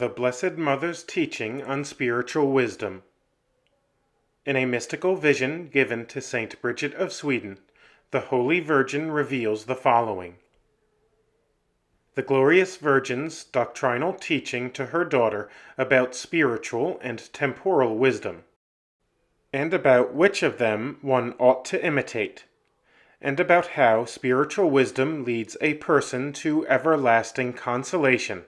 The Blessed Mother's Teaching on Spiritual Wisdom. In a mystical vision given to Saint Bridget of Sweden, the Holy Virgin reveals the following. The Glorious Virgin's doctrinal teaching to her daughter about spiritual and temporal wisdom, and about which of them one ought to imitate, and about how spiritual wisdom leads a person to everlasting consolation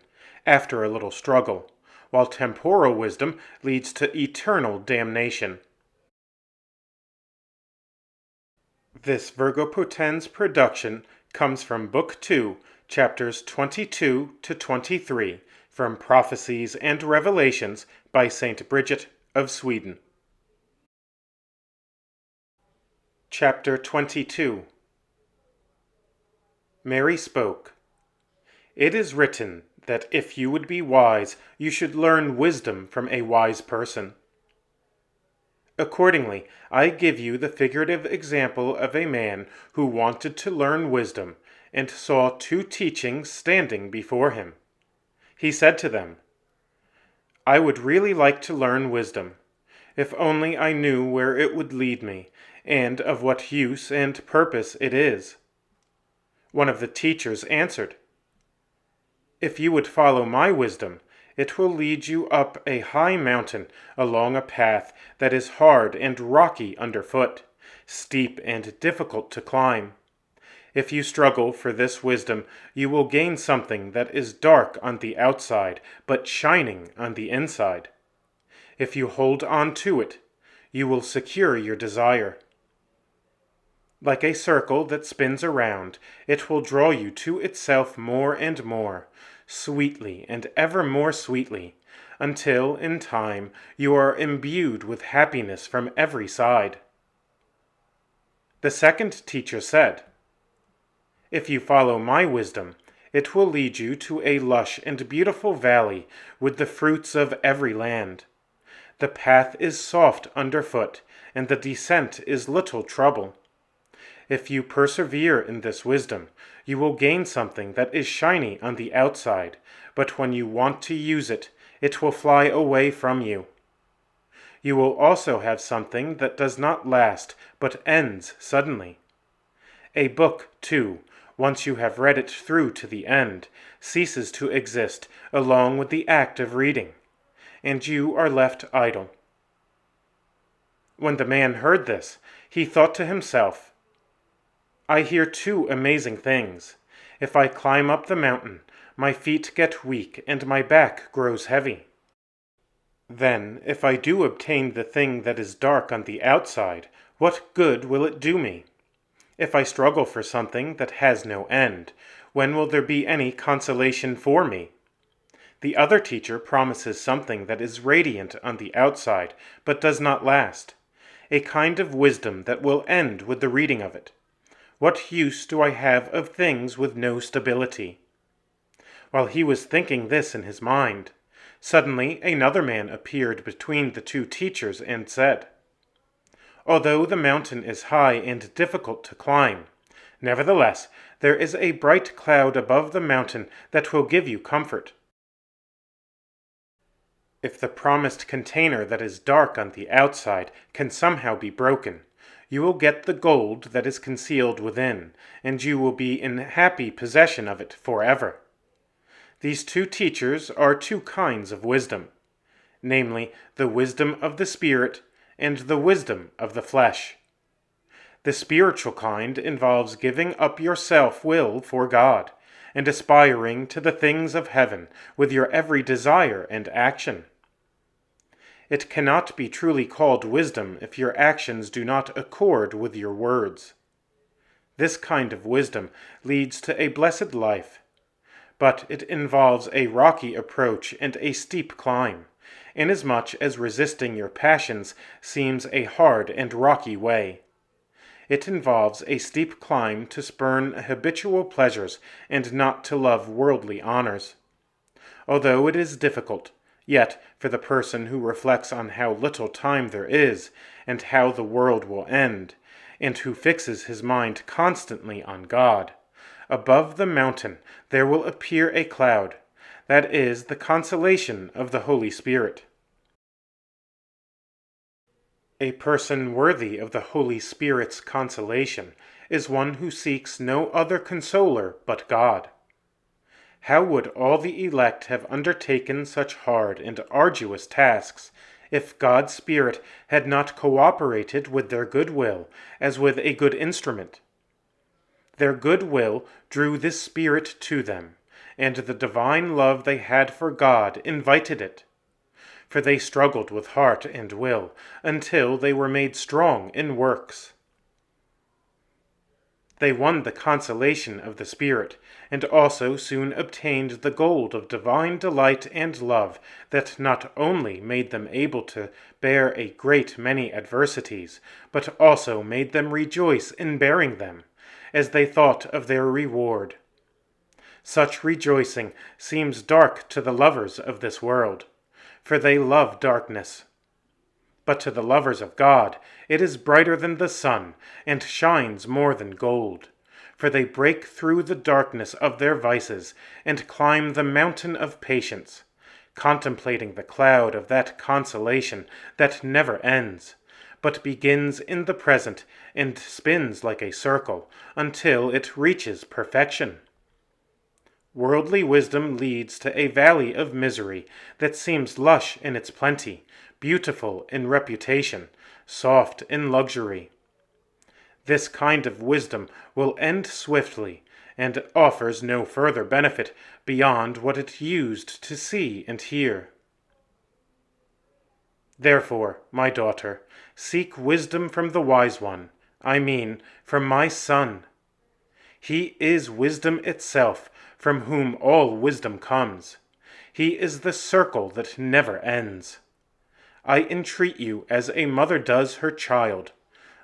after a little struggle, while temporal wisdom leads to eternal damnation. This Virgo Potens production comes from Book 2, chapters 22 to 23, from Prophecies and Revelations by Saint Bridget of Sweden. Chapter 22. Mary spoke. It is written that if you would be wise, you should learn wisdom from a wise person. Accordingly, I give you the figurative example of a man who wanted to learn wisdom, and saw two teachings standing before him. He said to them, I would really like to learn wisdom, if only I knew where it would lead me, and of what use and purpose it is. One of the teachers answered, If you would follow my wisdom, it will lead you up a high mountain along a path that is hard and rocky underfoot, steep and difficult to climb. If you struggle for this wisdom, you will gain something that is dark on the outside, but shining on the inside. If you hold on to it, you will secure your desire. Like a circle that spins around, it will draw you to itself more and more, sweetly and ever more sweetly, until, in time, you are imbued with happiness from every side. The second teacher said, If you follow my wisdom, it will lead you to a lush and beautiful valley with the fruits of every land. The path is soft underfoot, and the descent is little trouble. If you persevere in this wisdom, you will gain something that is shiny on the outside, but when you want to use it, it will fly away from you. You will also have something that does not last, but ends suddenly. A book, too, once you have read it through to the end, ceases to exist along with the act of reading, and you are left idle. When the man heard this, he thought to himself, I hear two amazing things. If I climb up the mountain, my feet get weak and my back grows heavy. Then, if I do obtain the thing that is dark on the outside, what good will it do me? If I struggle for something that has no end, when will there be any consolation for me? The other teacher promises something that is radiant on the outside, but does not last, a kind of wisdom that will end with the reading of it. What use do I have of things with no stability? While he was thinking this in his mind, suddenly another man appeared between the two teachers and said, Although the mountain is high and difficult to climb, nevertheless there is a bright cloud above the mountain that will give you comfort. If the promised container that is dark on the outside can somehow be broken, you will get the gold that is concealed within, and you will be in happy possession of it forever. These two teachers are two kinds of wisdom, namely, the wisdom of the Spirit and the wisdom of the flesh. The spiritual kind involves giving up your self-will for God, and aspiring to the things of heaven with your every desire and action. It cannot be truly called wisdom if your actions do not accord with your words. This kind of wisdom leads to a blessed life, but it involves a rocky approach and a steep climb, inasmuch as resisting your passions seems a hard and rocky way. It involves a steep climb to spurn habitual pleasures and not to love worldly honors. Although it is difficult, yet, for the person who reflects on how little time there is, and how the world will end, and who fixes his mind constantly on God, above the mountain there will appear a cloud that is, the consolation of the Holy Spirit. A person worthy of the Holy Spirit's consolation is one who seeks no other consoler but God. How would all the elect have undertaken such hard and arduous tasks if God's Spirit had not cooperated with their good will as with a good instrument? Their good will drew this Spirit to them, and the divine love they had for God invited it. For they struggled with heart and will until they were made strong in works. They won the consolation of the Spirit, and also soon obtained the gold of divine delight and love that not only made them able to bear a great many adversities, but also made them rejoice in bearing them, as they thought of their reward. Such rejoicing seems dark to the lovers of this world, for they love darkness. But to the lovers of God it is brighter than the sun, and shines more than gold, for they break through the darkness of their vices, and climb the mountain of patience, contemplating the cloud of that consolation that never ends, but begins in the present, and spins like a circle, until it reaches perfection. Worldly wisdom leads to a valley of misery that seems lush in its plenty, beautiful in reputation, soft in luxury. This kind of wisdom will end swiftly, and offers no further benefit beyond what it used to see and hear. Therefore, my daughter, seek wisdom from the wise one, I mean, from my Son. He is wisdom itself, from whom all wisdom comes. He is the circle that never ends. I entreat you as a mother does her child.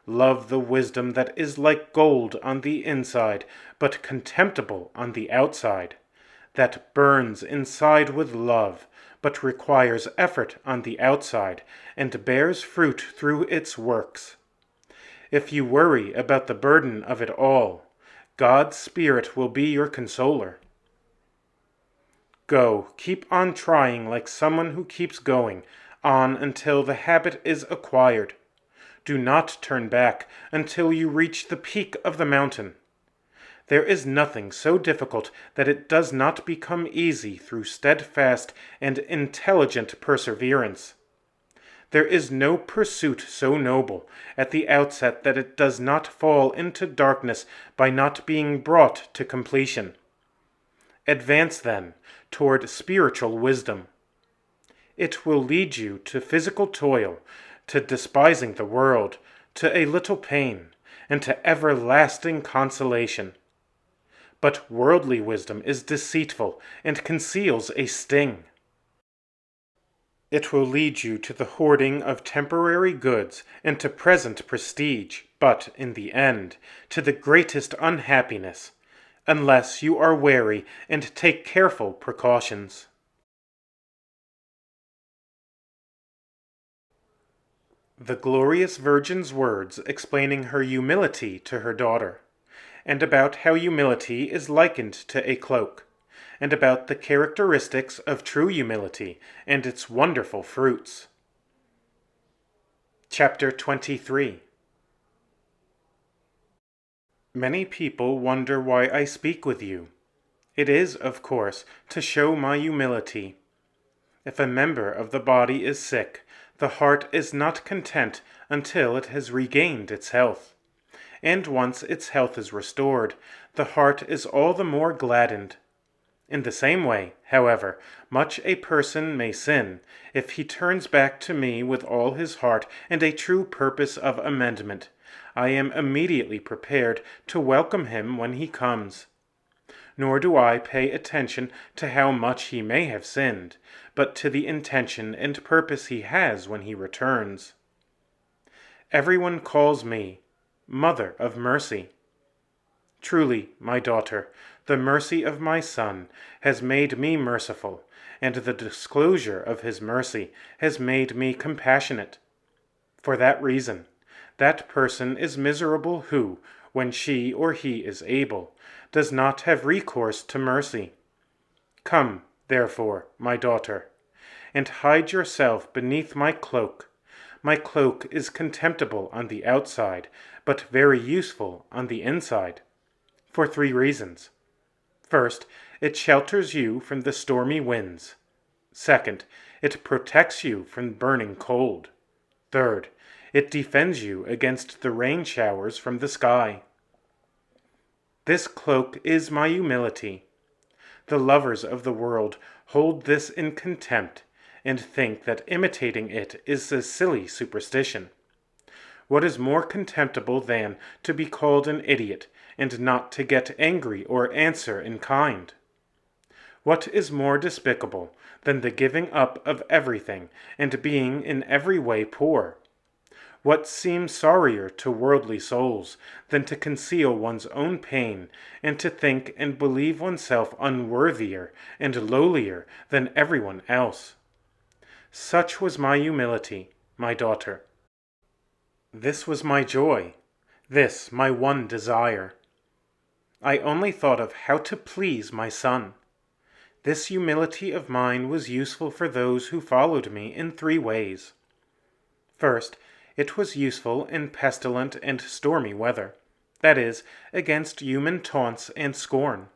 Love the wisdom that is like gold on the inside, but contemptible on the outside, that burns inside with love, but requires effort on the outside, and bears fruit through its works. If you worry about the burden of it all, God's Spirit will be your consoler. Go, keep on trying like someone who keeps going, on until the habit is acquired. Do not turn back until you reach the peak of the mountain. There is nothing so difficult that it does not become easy through steadfast and intelligent perseverance. There is no pursuit so noble at the outset that it does not fall into darkness by not being brought to completion. Advance, then, toward spiritual wisdom. It will lead you to physical toil, to despising the world, to a little pain, and to everlasting consolation. But worldly wisdom is deceitful and conceals a sting. It will lead you to the hoarding of temporary goods and to present prestige, but, in the end, to the greatest unhappiness, unless you are wary and take careful precautions. The glorious Virgin's words explaining her humility to her daughter, and about how humility is likened to a cloak, and about the characteristics of true humility and its wonderful fruits. Chapter 23. Many people wonder why I speak with you. It is, of course, to show my humility. If a member of the body is sick, the heart is not content until it has regained its health. And once its health is restored, the heart is all the more gladdened. In the same way, however, much a person may sin, if he turns back to me with all his heart and a true purpose of amendment, I am immediately prepared to welcome him when he comes. Nor do I pay attention to how much he may have sinned, but to the intention and purpose he has when he returns. Everyone calls me Mother of Mercy. Truly, my daughter, the mercy of my Son has made me merciful, and the disclosure of his mercy has made me compassionate. For that reason, that person is miserable who, when she or he is able, does not have recourse to mercy. Come, therefore, my daughter, and hide yourself beneath my cloak. My cloak is contemptible on the outside, but very useful on the inside, for 3 reasons. First, it shelters you from the stormy winds. Second, it protects you from burning cold. Third, it defends you against the rain showers from the sky. This cloak is my humility. The lovers of the world hold this in contempt, and think that imitating it is a silly superstition. What is more contemptible than to be called an idiot, and not to get angry or answer in kind? What is more despicable than the giving up of everything, and being in every way poor? What seems sorrier to worldly souls than to conceal one's own pain, and to think and believe oneself unworthier and lowlier than everyone else? Such was my humility, my daughter. This was my joy, this my one desire. I only thought of how to please my son. This humility of mine was useful for those who followed me in 3 ways. First, it was useful in pestilent and stormy weather, that is, against human taunts and scorn.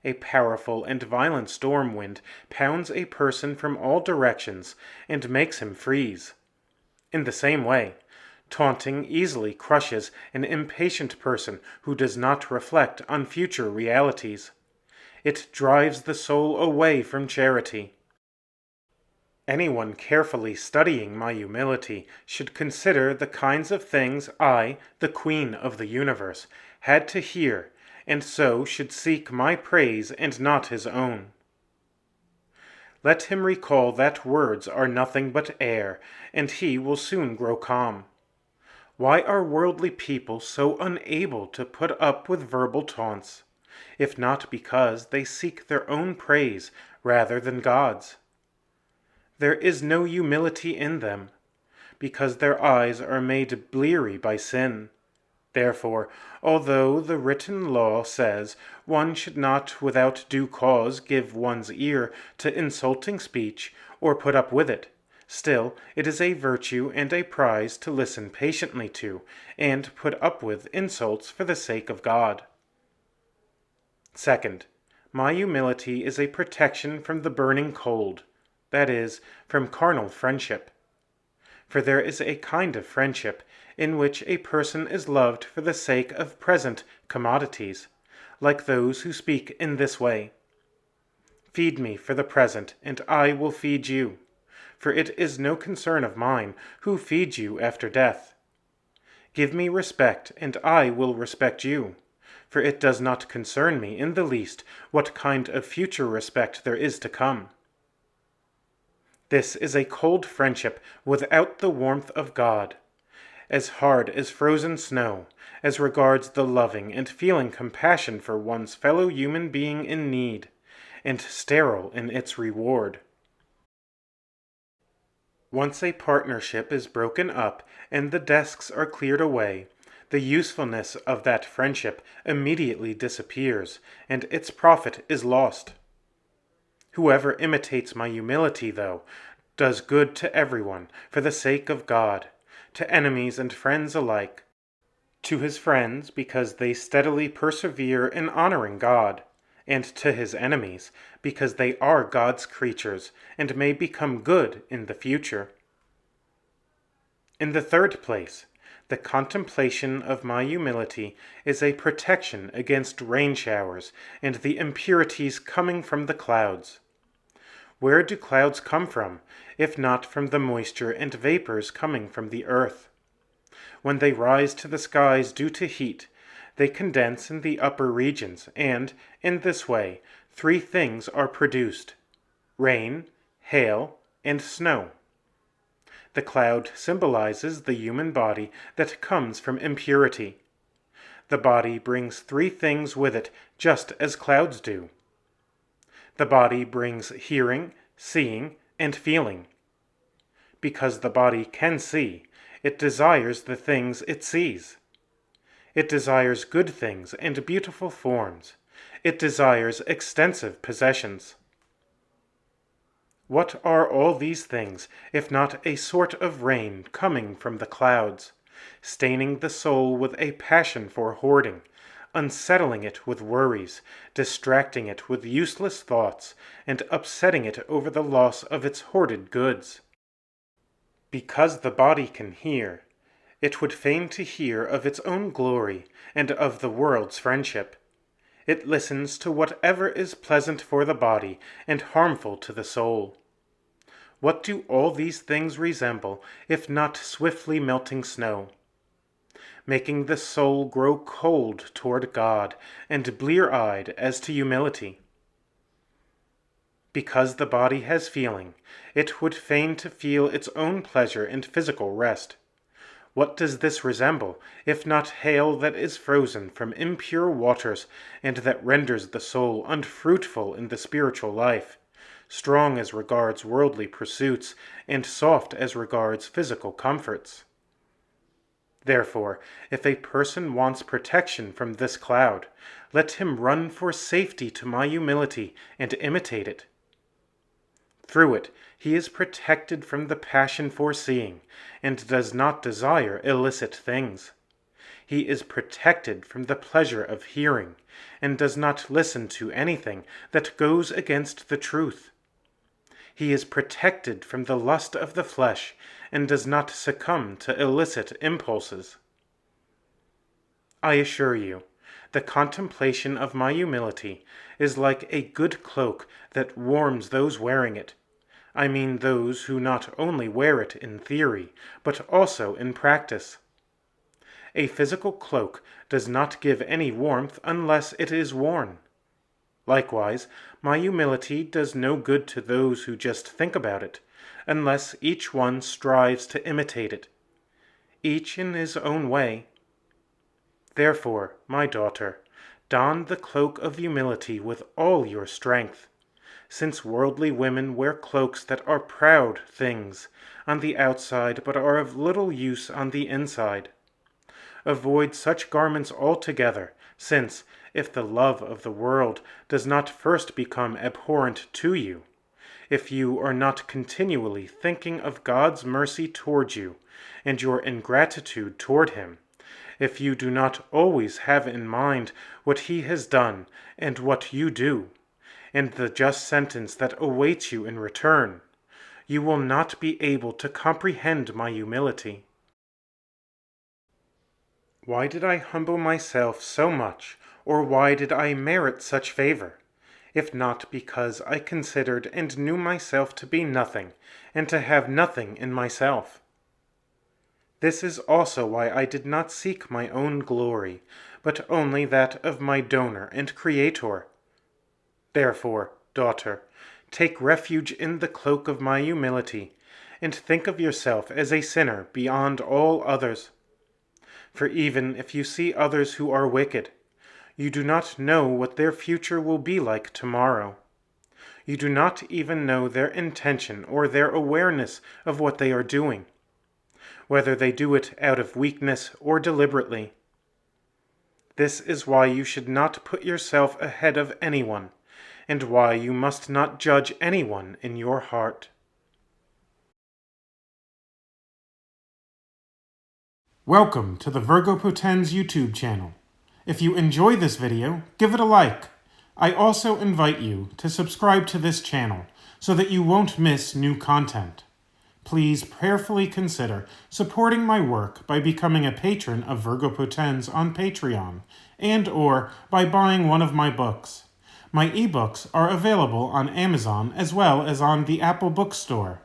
A powerful and violent storm wind pounds a person from all directions and makes him freeze. In the same way, taunting easily crushes an impatient person who does not reflect on future realities. It drives the soul away from charity. Anyone carefully studying my humility should consider the kinds of things I, the Queen of the universe, had to hear, and so should seek my praise and not his own. Let him recall that words are nothing but air, and he will soon grow calm. Why are worldly people so unable to put up with verbal taunts, if not because they seek their own praise rather than God's? There is no humility in them, because their eyes are made bleary by sin. Therefore, although the written law says one should not without due cause give one's ear to insulting speech or put up with it, still it is a virtue and a prize to listen patiently to and put up with insults for the sake of God. Second, my humility is a protection from the burning cold, that is, from carnal friendship. For there is a kind of friendship in which a person is loved for the sake of present commodities, like those who speak in this way: "Feed me for the present, and I will feed you, for it is no concern of mine who feeds you after death. Give me respect, and I will respect you, for it does not concern me in the least what kind of future respect there is to come." This is a cold friendship without the warmth of God, as hard as frozen snow, as regards the loving and feeling compassion for one's fellow human being in need, and sterile in its reward. Once a partnership is broken up and the desks are cleared away, the usefulness of that friendship immediately disappears, and its profit is lost. Whoever imitates my humility, though, does good to everyone for the sake of God, to enemies and friends alike. To his friends, because they steadily persevere in honoring God, and to his enemies, because they are God's creatures and may become good in the future. In the third place, the contemplation of my humility is a protection against rain showers and the impurities coming from the clouds. Where do clouds come from, if not from the moisture and vapors coming from the earth? When they rise to the skies due to heat, they condense in the upper regions, and, in this way, 3 things are produced: rain, hail, and snow. The cloud symbolizes the human body that comes from impurity. The body brings 3 things with it, just as clouds do. The body brings hearing, seeing, and feeling. Because the body can see, it desires the things it sees. It desires good things and beautiful forms. It desires extensive possessions. What are all these things, if not a sort of rain coming from the clouds, staining the soul with a passion for hoarding, unsettling it with worries, distracting it with useless thoughts, and upsetting it over the loss of its hoarded goods? Because the body can hear, it would fain to hear of its own glory and of the world's friendship. It listens to whatever is pleasant for the body and harmful to the soul. What do all these things resemble, if not swiftly melting snow, making the soul grow cold toward God and blear-eyed as to humility? Because the body has feeling, it would fain to feel its own pleasure and physical rest. What does this resemble, if not hail that is frozen from impure waters, and that renders the soul unfruitful in the spiritual life, strong as regards worldly pursuits, and soft as regards physical comforts? Therefore, if a person wants protection from this cloud, let him run for safety to my humility and imitate it. Through it, he is protected from the passion for seeing, and does not desire illicit things. He is protected from the pleasure of hearing, and does not listen to anything that goes against the truth. He is protected from the lust of the flesh, and does not succumb to illicit impulses. I assure you, the contemplation of my humility is like a good cloak that warms those wearing it. I mean those who not only wear it in theory, but also in practice. A physical cloak does not give any warmth unless it is worn. Likewise, my humility does no good to those who just think about it, unless each one strives to imitate it, each in his own way. Therefore, my daughter, don the cloak of humility with all your strength, since worldly women wear cloaks that are proud things on the outside, but are of little use on the inside. Avoid such garments altogether, since, if the love of the world does not first become abhorrent to you, if you are not continually thinking of God's mercy toward you, and your ingratitude toward him, if you do not always have in mind what he has done and what you do, and the just sentence that awaits you in return, you will not be able to comprehend my humility. Why did I humble myself so much, or why did I merit such favor, if not because I considered and knew myself to be nothing, and to have nothing in myself? This is also why I did not seek my own glory, but only that of my donor and creator. Therefore, daughter, take refuge in the cloak of my humility, and think of yourself as a sinner beyond all others. For even if you see others who are wicked, you do not know what their future will be like tomorrow. You do not even know their intention or their awareness of what they are doing, whether they do it out of weakness or deliberately. This is why you should not put yourself ahead of anyone, and why you must not judge anyone in your heart. Welcome to the Virgo Potens YouTube channel. If you enjoy this video, give it a like. I also invite you to subscribe to this channel so that you won't miss new content. Please prayerfully consider supporting my work by becoming a patron of Virgo Potens on Patreon, and/or by buying one of my books. My ebooks are available on Amazon as well as on the Apple Bookstore.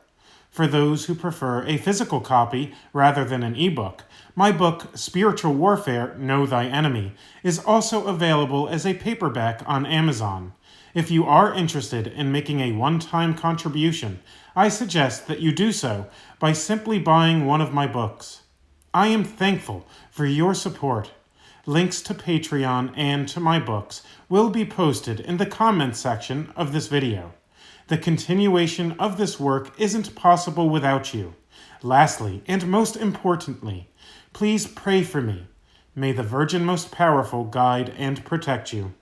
For those who prefer a physical copy rather than an ebook, my book, Spiritual Warfare, Know Thy Enemy, is also available as a paperback on Amazon. If you are interested in making a one-time contribution, I suggest that you do so by simply buying one of my books. I am thankful for your support. Links to Patreon and to my books will be posted in the comments section of this video. The continuation of this work isn't possible without you. Lastly, and most importantly, please pray for me. May the Virgin Most Powerful guide and protect you.